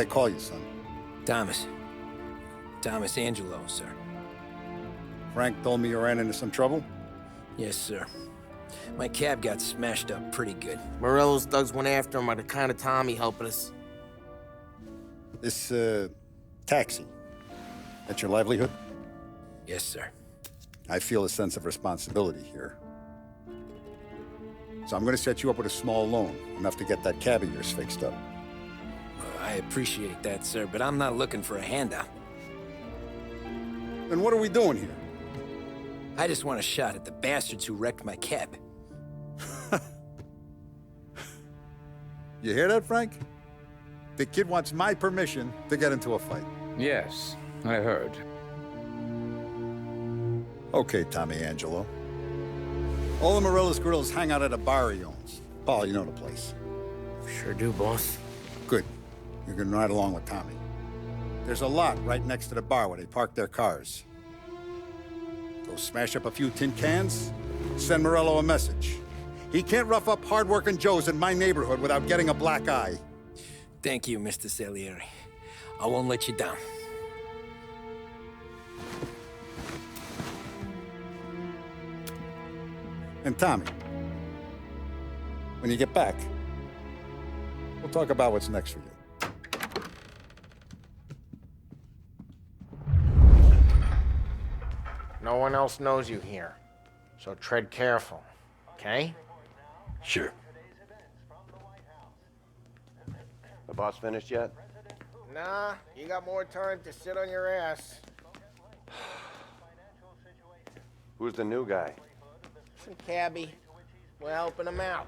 they call you, son? Thomas. Thomas Angelo, sir. Frank told me you ran into some trouble? Yes, sir. My cab got smashed up pretty good. Morello's thugs went after him by the kind of Tommy helping us. This, taxi. That's your livelihood? Yes, sir. I feel a sense of responsibility here. So I'm gonna set you up with a small loan, enough to get that cab of yours fixed up. I appreciate that, sir, but I'm not looking for a handout. Then what are we doing here? I just want a shot at the bastards who wrecked my cab. You hear that, Frank? The kid wants my permission to get into a fight. Yes, I heard. Okay, Tommy Angelo. All the Morello's grills hang out at a bar he owns. Paul, you know the place. Sure do, boss. Good. You can ride along with Tommy. There's a lot right next to the bar where they park their cars. Go smash up a few tin cans, send Morello a message. He can't rough up hard-working Joes in my neighborhood without getting a black eye. Thank you, Mr. Salieri. I won't let you down. And Tommy, when you get back, we'll talk about what's next for you. No one else knows you here, so tread careful, okay? Sure. The boss finished yet? Nah, you got more time to sit on your ass. Who's the new guy? Some cabbie. We're helping him out.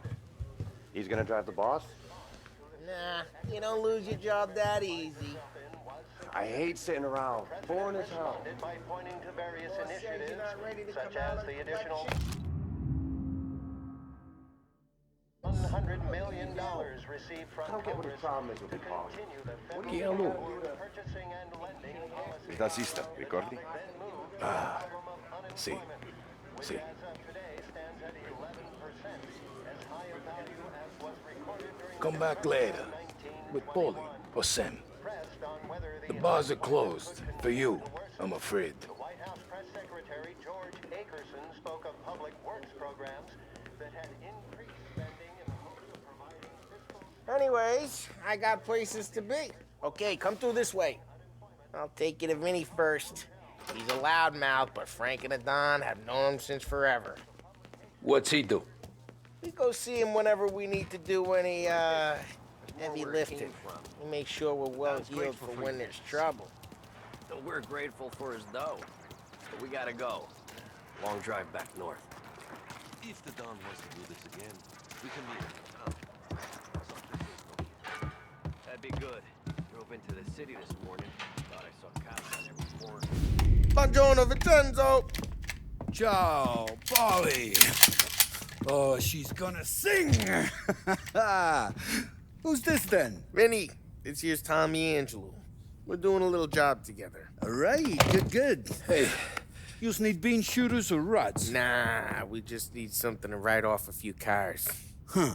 He's gonna drive the boss? Nah, you don't lose your job that easy. I hate sitting around. Boring as hell. By pointing to various Boss says initiatives, you're not ready to such come out as of the the additional election. $100 million received from I don't get what the Congress problem is with to the boss. continue the federal Chiaro. purchasing and lending policy. Il tassista, ricordi? Ah, Sì. Sì. as of today stands at 11%, as high a value as was recorded during Come back later. With Paulie or Sam. pressed on whether The bars are closed. For you, I'm afraid. The White House Press Secretary George Akerson spoke of public works programs that had increased spending in the hopes of providing fiscal. Anyways, I got places to be. Okay, come through this way. I'll take you to Vinny first. He's a loudmouth, but Frank and the Don have known him since forever. What's he do? We go see him whenever we need to do any, heavy lifting. We make sure we're well heeled for when there's trouble. So we're grateful for his dough. But we gotta go. Long drive back north. If the Don wants to do this again, we can meet him. That'd be good. Drove into the city this morning. Thought I saw cops on every corner. Buongiorno, Vincenzo! Ciao, Polly. Oh, she's gonna sing. Who's this then? Vinny, this here's Tommy Angelo. We're doing a little job together. All right, good. Hey, you just need bean shooters or rods? Nah, we just need something to write off a few cars. Huh.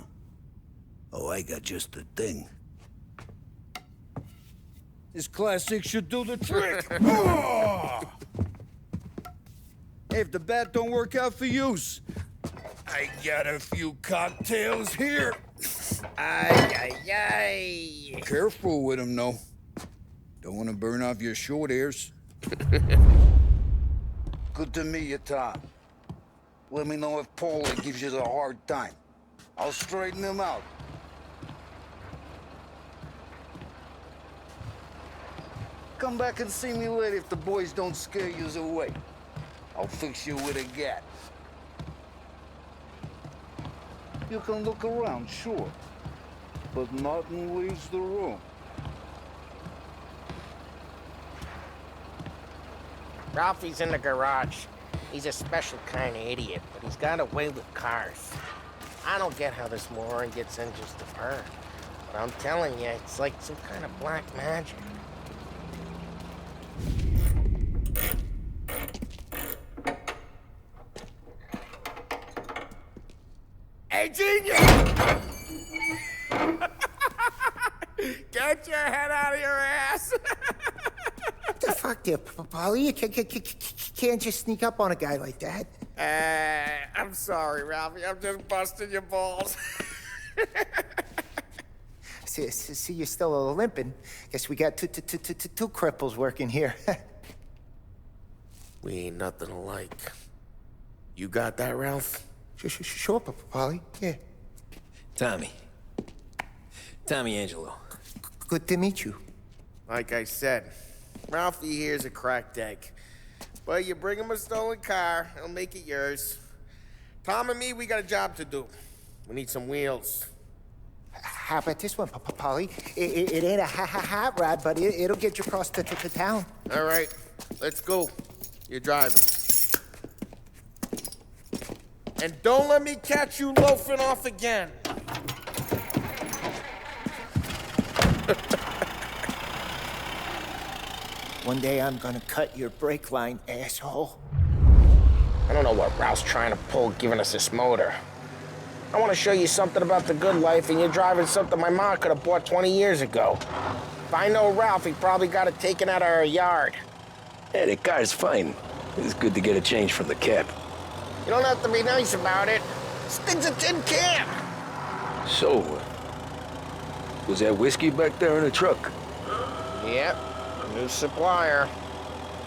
Oh, I got just the thing. This classic should do the trick. Oh! Hey, if the bat don't work out for use, I got a few cocktails here. Ay, ay, ay. Careful with them, though. Don't want to burn off your short hairs. Good to meet you, Tom. Let me know if Paulie gives you a hard time. I'll straighten him out. Come back and see me later if the boys don't scare you away. I'll fix you with a gat. You can look around, sure, but nothing leaves the room. Ralphie's in the garage. He's a special kind of idiot, but he's got a way with cars. I don't get how this moron gets engines to burn. But I'm telling you, it's like some kind of black magic. Hey, genius! Get your head out of your What the fuck there, Polly? You can't just sneak up on a guy like that. I'm sorry, Ralphie. I'm just busting your balls. See, you're still limping. Guess we got two cripples working here. We ain't nothing alike. You got that, Ralph? Sure, Polly. Yeah. Tommy Angelo. Good to meet you. Like I said, Ralphie here's a cracked egg. But you bring him a stolen car, he'll make it yours. Tom and me, we got a job to do. We need some wheels. How about this one, Polly? It ain't a hot rod, but it'll get you across to town. All right, let's go. You're driving. And don't let me catch you loafing off again. One day I'm gonna cut your brake line, asshole. I don't know what Ralph's trying to pull giving us this motor. I want to show you something about the good life, and you're driving something my mom could have bought 20 years ago. If I know Ralph, he probably got it taken out of our yard. Yeah, the car's fine. It's good to get a change from the cab. You don't have to be nice about it. This thing's a tin can. So, was that whiskey back there in the truck? Yep, new supplier.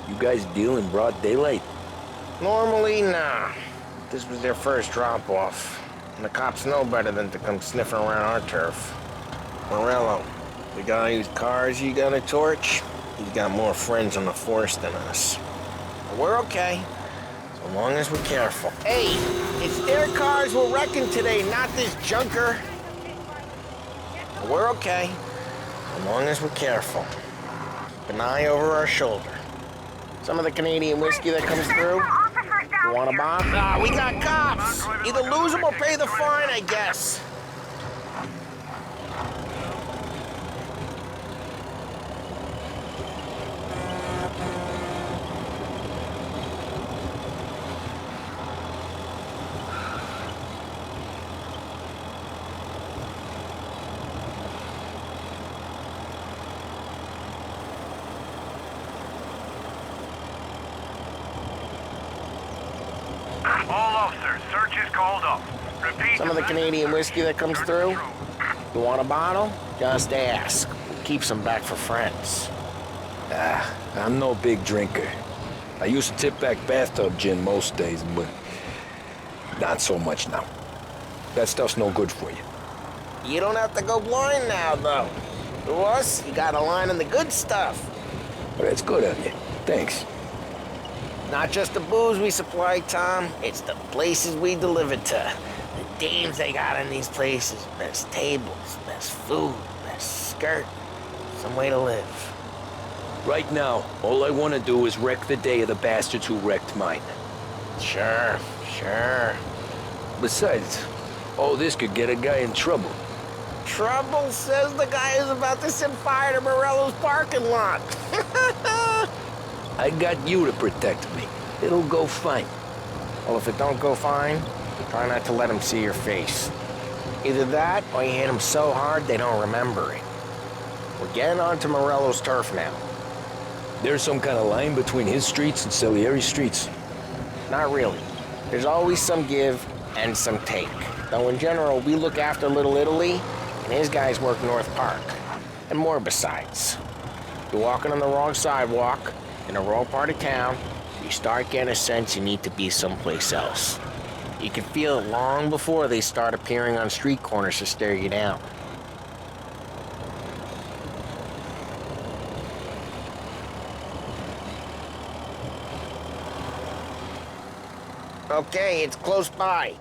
You guys deal in broad daylight? Normally, nah. This was their first drop-off. And the cops know better than to come sniffing around our turf. Morello, the guy whose cars you got a torch, he's got more friends on the force than us. But we're okay, so long as we're careful. Hey, it's their cars we're wrecking today, not this junker. But we're okay, so long as we're careful. Keep an eye over our shoulder. Some of the Canadian whiskey that comes through. You want a bomb? Nah, we got cops. Either lose them or pay the fine, I guess. All officers, search is called up. Repeat. Some of the Canadian whiskey that comes through. You want a bottle? Just ask. Keep some back for friends. I'm no big drinker. I used to tip back bathtub gin most days, but not so much now. That stuff's no good for you. You don't have to go blind now, though. To us, you got a line on the good stuff. Well, that's good of you. Thanks. Not just the booze we supply, Tom. It's the places we deliver to. The dames they got in these places. Best tables, best food, best skirt. Some way to live. Right now, all I want to do is wreck the day of the bastards who wrecked mine. Sure. Besides, all this could get a guy in trouble. Trouble, says the guy who's about to set fire to Morello's parking lot. I got you to protect me. It'll go fine. Well, if it don't go fine, try not to let them see your face. Either that, or you hit them so hard they don't remember it. We're getting onto Morello's turf now. There's some kind of line between his streets and Salieri streets. Not really. There's always some give and some take. Though in general, we look after Little Italy, and his guys work North Park. And more besides. You're walking on the wrong sidewalk, in the wrong part of town, you start getting a sense you need to be someplace else. You can feel it long before they start appearing on street corners to stare you down. Okay, it's close by.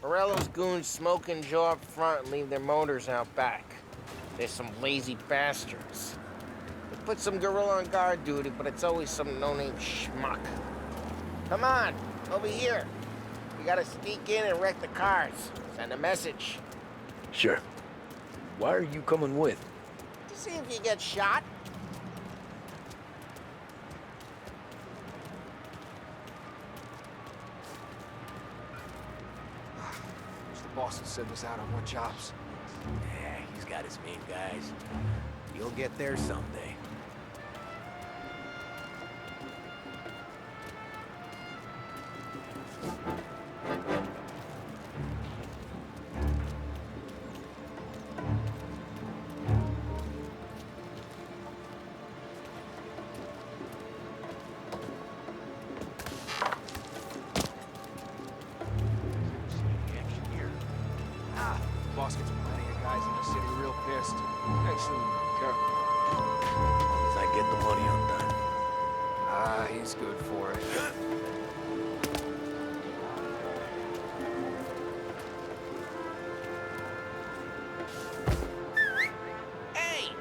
Morello's goons smoke and jaw up front and leave their motors out back. They're some lazy bastards. They put some gorilla on guard duty, but it's always some no-name schmuck. Come on, over here. We gotta sneak in and wreck the cars. Send a message. Sure. Why are you coming with? To see if you get shot. boss will send us out on more jobs. Yeah, he's got his main guys. You'll get there someday. Boss gets plenty of guys in the city real pissed. Actually, careful. As I get the money undone. Ah, he's good for it. Hey!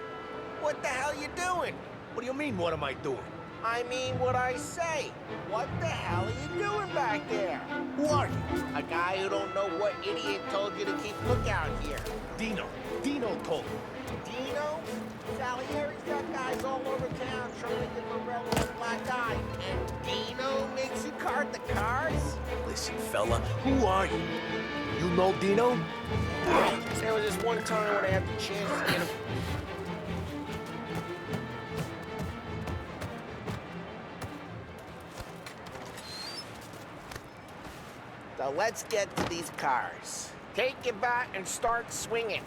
What the hell you doing? What do you mean, what am I doing? I mean what I say. What the hell are you doing back there? Who are you? A guy who don't know what idiot told you to keep lookout here. Dino. Dino told me. Dino? Salieri's got guys all over town trying to get Morello a black eye. And Dino makes you card the cars? Listen, fella, who are you? You know Dino? There was this one time when I had the chance to get him. So let's get to these cars. Take your bat and start swinging.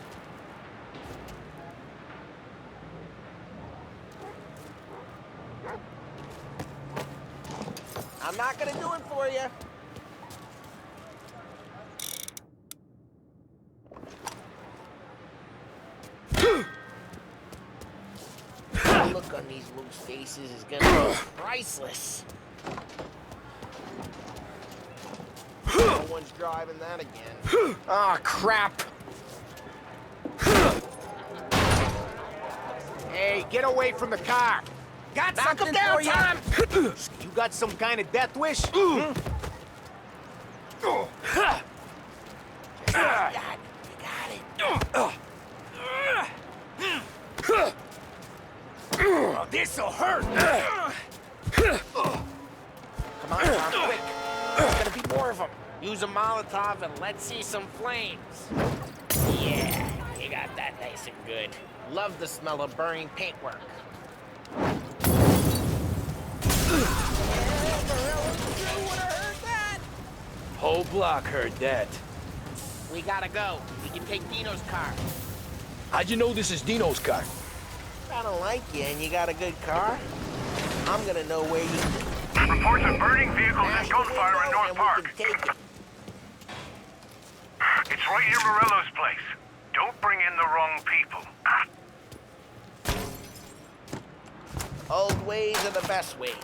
I'm not gonna do it for you. The look on these loose faces is gonna be priceless. No one's driving that again. Ah, crap! Hey, get away from the car! Got Knock something him down, for you? Tom! You got some kind of death wish? Hmm? You got it. Oh, this'll hurt! Come on, Tom, quick. There's gonna be more of them. Use a Molotov and let's see some flames. Yeah, you got that nice and good. Love the smell of burning paintwork. Whole block heard that. We gotta go. We can take Dino's car. How'd you know this is Dino's car? I don't like you and you got a good car. I'm gonna know where you... Reports of burning vehicles and gunfire in North and Park. we can take it. It's right near Morello's place. Don't bring in the wrong people. Old ways are the best ways.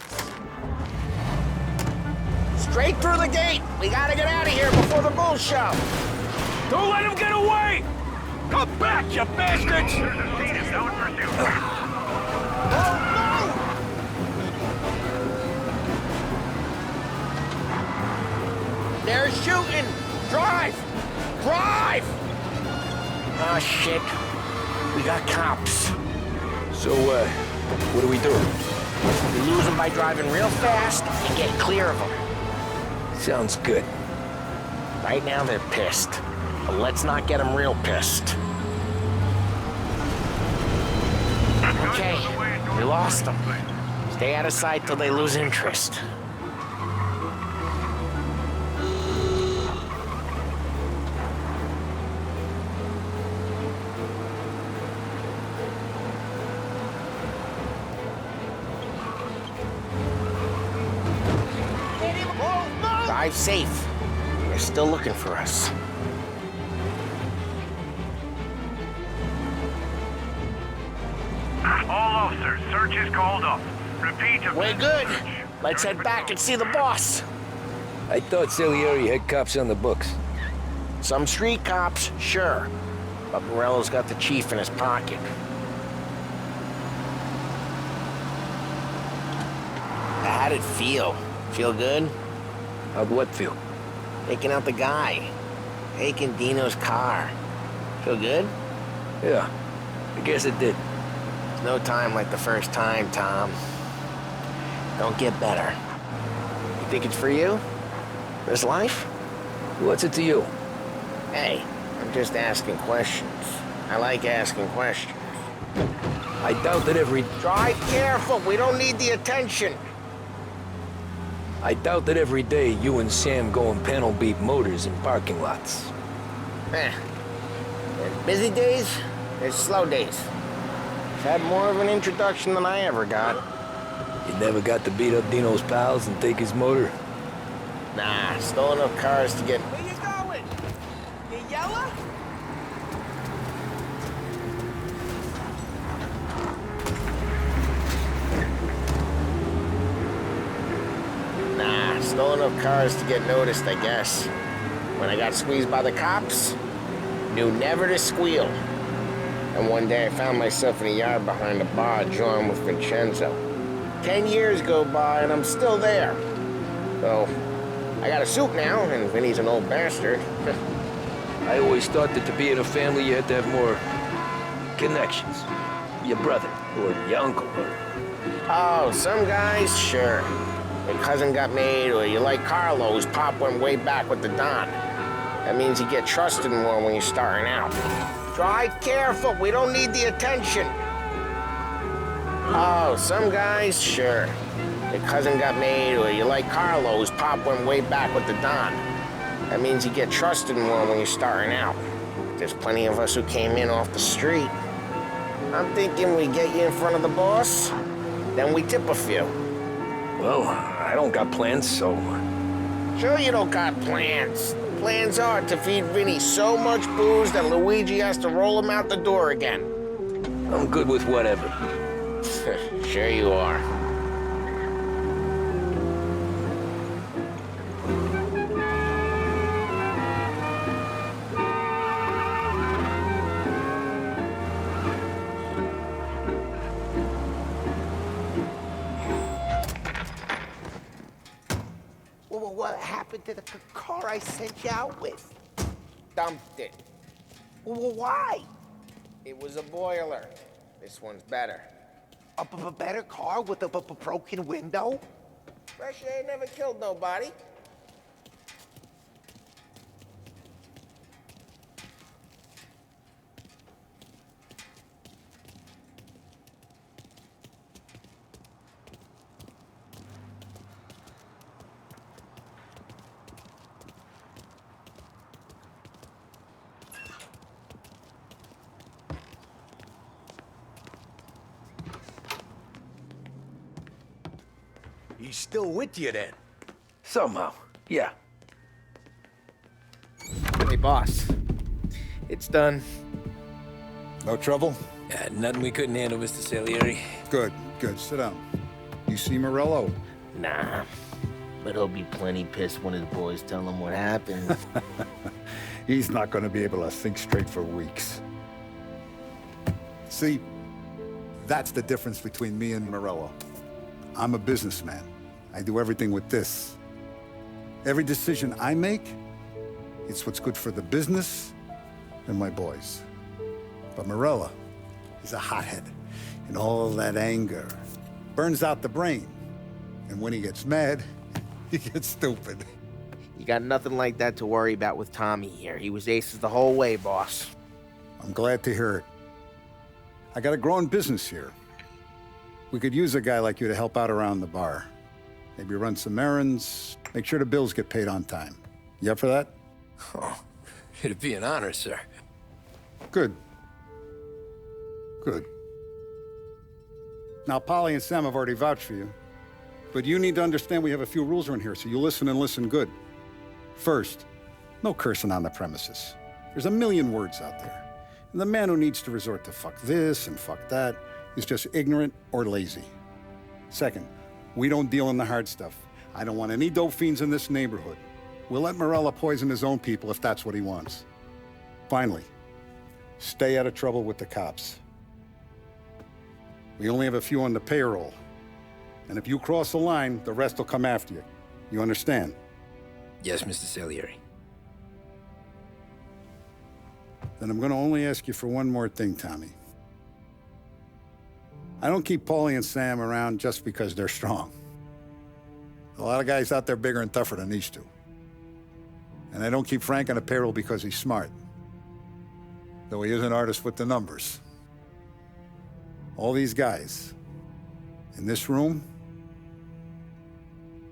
Straight through the gate. We gotta get out of here before the bulls show. Don't let him get away! Come back, you bastards! There's a scene of no pursuit. Oh, no! They're shooting! Drive! Drive! Oh, shit. We got cops. So, what do we do? We lose them by driving real fast and get clear of them. Sounds good. Right now, they're pissed. But let's not get them real pissed. Okay, we lost them. Stay out of sight till they lose interest. Drive safe. They're still looking for us. All officers, search is called off. Repeat. We're good. Let's head back and see the boss. I thought Salieri had cops on the books. Some street cops, sure. But Morello's got the chief in his pocket. How'd it feel? Feel good? How'd what feel? Taking out the guy. Taking Dino's car. Feel good? Yeah, I guess it did. There's no time like the first time, Tom. Don't get better. You think it's for you? This life? What's it to you? Hey, I'm just asking questions. I like asking questions. I doubt that every... Drive careful, we don't need the attention. I doubt that every day you and Sam go and panel beat motors in parking lots. There's busy days, there's slow days. I've had more of an introduction than I ever got. You never got to beat up Dino's pals and take his motor? Nah, stole enough cars to get... Where you going? You yellow? Nah, stole enough cars to get noticed, I guess. When I got squeezed by the cops, knew never to squeal. And one day I found myself in a yard behind a bar drawing with Vincenzo. 10 years go by and I'm still there. So, I got a suit now, and Vinny's an old bastard. I always thought that to be in a family you had to have more connections. Your brother, or your uncle, or... Oh, some guys, sure. Your cousin got made, or you like Carlo's, Pop went way back with the Don. That means you get trusted more when you're starting out. Drive careful, we don't need the attention. Oh, some guys, sure. Your cousin got made, or you like Carlo's, Pop went way back with the Don. That means you get trusted more when you're starting out. There's plenty of us who came in off the street. I'm thinking we get you in front of the boss, then we tip a few. Well, I don't got plans, so... Sure you don't got plans. The plans are to feed Vinny so much booze that Luigi has to roll him out the door again. I'm good with whatever. Sure you are. Well, what happened to the car I sent you out with? Dumped it. Well, why? It was a boiler. This one's better. A better car with a broken window? Fresh air never killed nobody. He's still with you then? Somehow, yeah. Hey, boss. It's done. No trouble? Nothing we couldn't handle, Mr. Salieri. Good, good. Sit down. You see Morello? Nah, but he'll be plenty pissed when his boys tell him what happened. He's not going to be able to think straight for weeks. See, that's the difference between me and Morello. I'm a businessman. I do everything with this. Every decision I make, it's what's good for the business and my boys. But Morello is a hothead, and all that anger burns out the brain. And when he gets mad, he gets stupid. You got nothing like that to worry about with Tommy here. He was aces the whole way, boss. I'm glad to hear it. I got a growing business here. We could use a guy like you to help out around the bar. Maybe run some errands, make sure the bills get paid on time. You up for that? Oh, it'd be an honor, sir. Good. Good. Now, Polly and Sam have already vouched for you. But you need to understand we have a few rules around here, so you listen and listen good. First, no cursing on the premises. There's a million words out there. And the man who needs to resort to fuck this and fuck that is just ignorant or lazy. Second, we don't deal in the hard stuff. I don't want any dope fiends in this neighborhood. We'll let Morello poison his own people if that's what he wants. Finally, stay out of trouble with the cops. We only have a few on the payroll. And if you cross the line, the rest will come after you. You understand? Yes, Mr. Salieri. Then I'm going to only ask you for one more thing, Tommy. I don't keep Paulie and Sam around just because they're strong. A lot of guys out there bigger and tougher than these two. And I don't keep Frank on a payroll because he's smart. Though he is an artist with the numbers. All these guys in this room,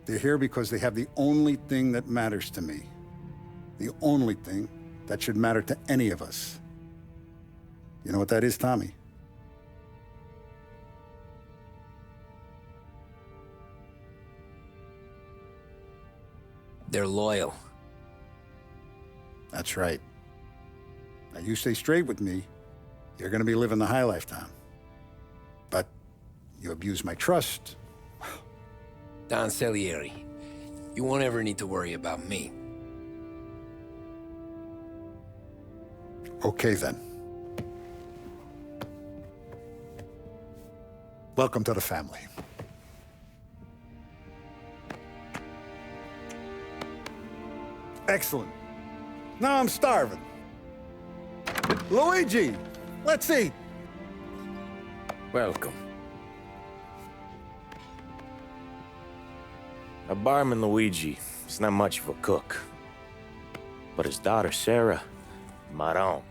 they're here because they have the only thing that matters to me. The only thing that should matter to any of us. You know what that is, Tommy? They're loyal. That's right. Now, you stay straight with me, you're gonna be living the high life, Tom. But you abuse my trust. Don Salieri, you won't ever need to worry about me. Okay, then. Welcome to the family. Excellent. Now I'm starving. Luigi, let's eat. Welcome. A barman Luigi is not much of a cook. But his daughter, Sarah, Maron.